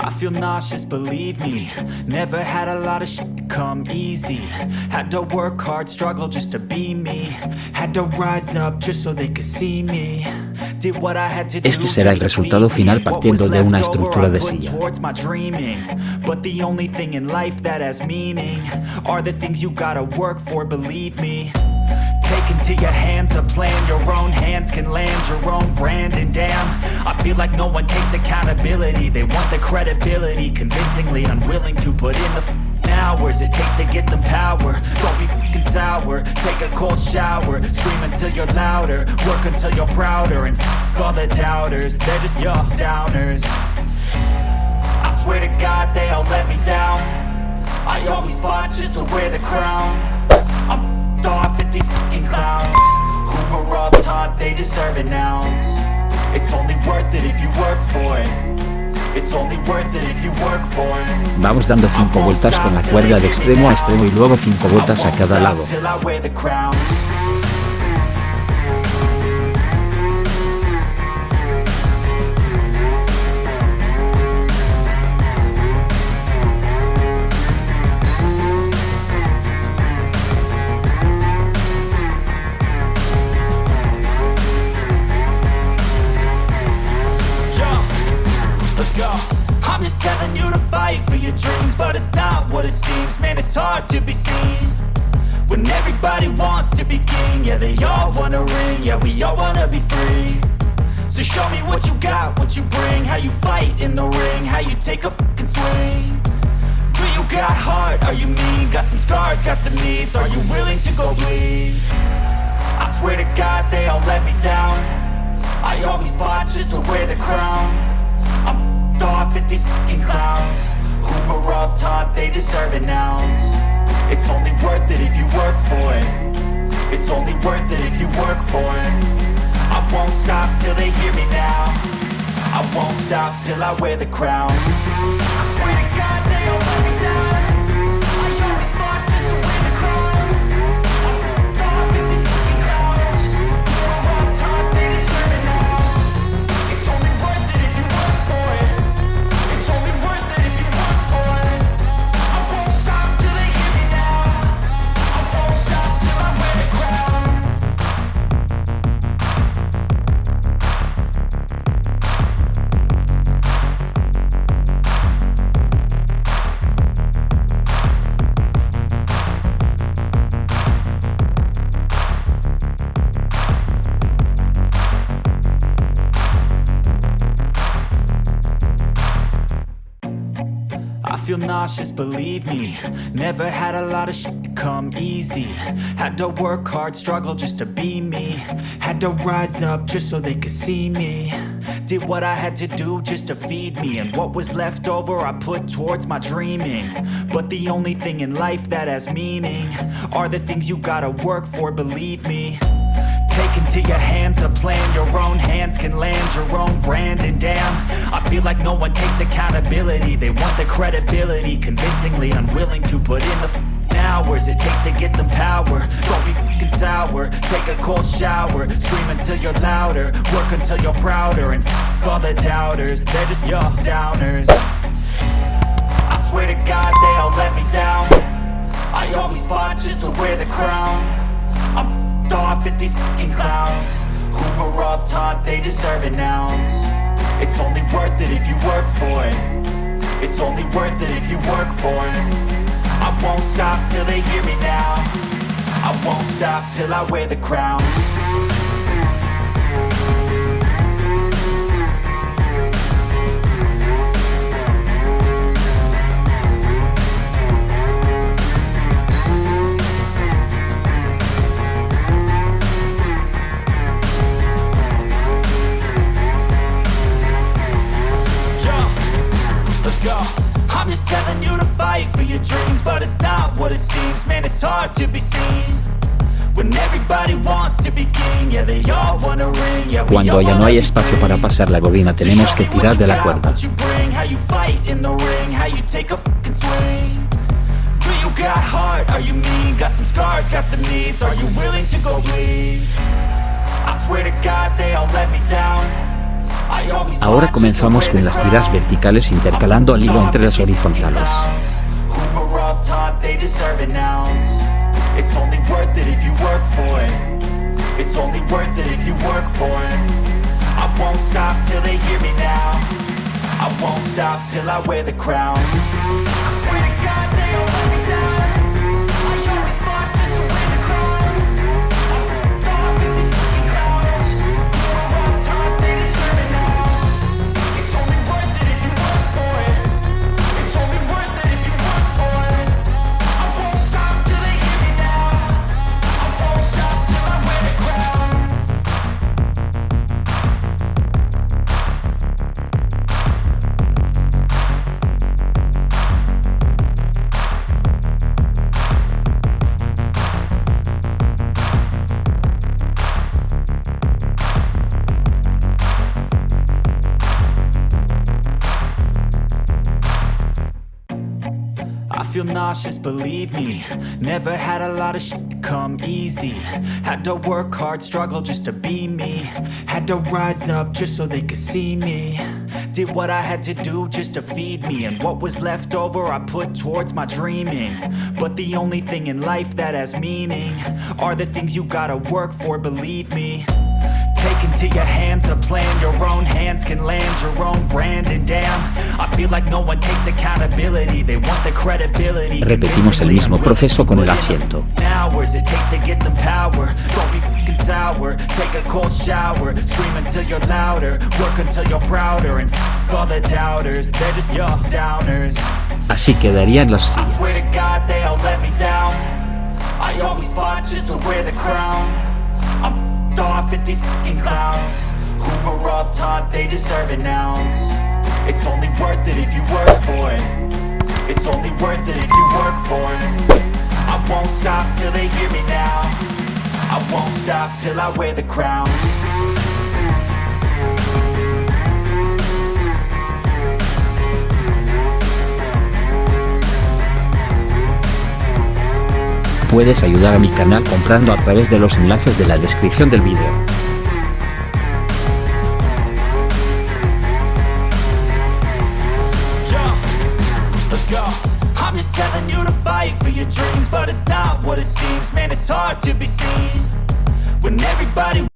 I feel nauseous, believe me. Never had a lot of shit come easy. Had to work hard, struggle just to be me. Had to rise up just so they could see me. Did what I had to do. Este será el resultado final partiendo de una estructura de silla. But the only thing in life that has meaning are the things you gotta work for, believe me. Take into your hands a plan, your own hands can land your own brand. And damn, I feel like no one takes accountability. They want the credibility, convincingly unwilling to put in the hours it takes to get some power. Don't be f***ing sour, take a cold shower. Scream until you're louder, work until you're prouder. And f*** all the doubters, they're just your downers. I swear to God they all let me down. I always fought just to wear the crown. I'm off at these fucking clowns who were all taught they deserve an ounce. It's only worth it if you work for it. It's only worth it if you work for it. Vamos dando 5 vueltas con la cuerda de extremo a extremo y luego 5 vueltas a cada lado. I'm just telling you to fight for your dreams, but it's not what it seems. Man, it's hard to be seen when everybody wants to be king. Yeah, they all wanna ring, yeah, we all wanna be free. So show me what you got, what you bring, how you fight in the ring, how you take a fucking swing. Do you got heart, are you mean? Got some scars, got some needs, are you willing to go bleed? I swear to God they all let me down. I always fought just to wear the crown. I'm off at these fucking clowns who were all taught they deserve an ounce. It's only worth it if you work for it. It's only worth it if you work for it. I won't stop till they hear me now. I won't stop till I wear the crown. I swear to God they all let me down. I always fought just to wear the crown. I'm off at these fucking clowns who were all taught they deserve an ounce. It's only worth it if you work for it. I feel nauseous, believe me. Never had a lot of shit come easy. Had to work hard, struggle just to be me. Had to rise up just so they could see me. Did what I had to do just to feed me. And what was left over I put towards my dreaming. But the only thing in life that has meaning are the things you gotta work for, believe me. Take into your hands a plan, your own hands can land your own brand. And damn, I feel like no one takes accountability. They want the credibility, convincingly unwilling to put in the hours it takes to get some power. Don't be f***ing sour, take a cold shower. Scream until you're louder, work until you're prouder. And f*** all the doubters, they're just your downers. I swear to God they all let me down. I always fought just to wear the crown. I'm off at these fucking clowns who were all taught they deserve an ounce. It's only worth it if you work for it. It's only worth it if you work for it. I won't stop till they hear me now. I won't stop till I wear the crown. I'm just telling you to fight for your dreams, but it's not what it seems. Man, it's hard to be seen when everybody wants to be king. Yeah, they all wanna ring. Yeah, cuando ya no hay espacio para pasar la bobina, tenemos que tirar de la cuerda. How you fight in the ring, how you take a fucking swing. Do you got heart? Are you mean? Got some scars, got some needs. Are you willing to go bleed? I swear to God they all let me down. I always Ahora fought just to comenzamos wear con the las tiras crown. verticales intercalando al hilo entre las horizontales. Who were all taught they deserve an ounce. It's only worth it if you work for it. It's only worth it if you work for it. I won't stop till they hear me now. I won't stop till I wear the crown. I swear to God they don't let me down. I always fought just to wear the crown. I'm off with these fucking clowns. Who were all taught they deserve an ounce. It's only worth it if you work for it. It's only worth it if you work for it. I won't stop till they hear me now. I won't stop till I wear the crown. I feel nauseous, believe me. Never had a lot of shit come easy. Had to work hard, struggle just to be me. Had to rise up just so they could see me. Did what I had to do just to feed me. And what was left over I put towards my dreaming. But the only thing in life that has meaning are the things you gotta work for, believe me. Take into your hands a plan. Your own hands can land your own brand. And damn, I feel like no one takes accountability. They want the credibility. Repetimos el mismo proceso con el asiento. Hours it takes to get some power. Don't be fucking sour. Take a cold shower. Scream until you're louder. Work until you're prouder. And fuck all the doubters. They're just your downers. Así quedarían las I sillas. swear to God they all let me down. I always fought just to wear the crown. I'm off at these fucking clowns. Who were all taught they deserve an ounce. It's only worth it if you work for it. It's only worth it if you work for it. I won't stop till they hear me now. I won't stop till I wear the crown. Puedes ayudar a mi canal comprando a través de los enlaces de la descripción del vídeo. Let's go. I'm just telling you to fight for your dreams, but it's not what it seems. Man, it's hard to be seen when everybody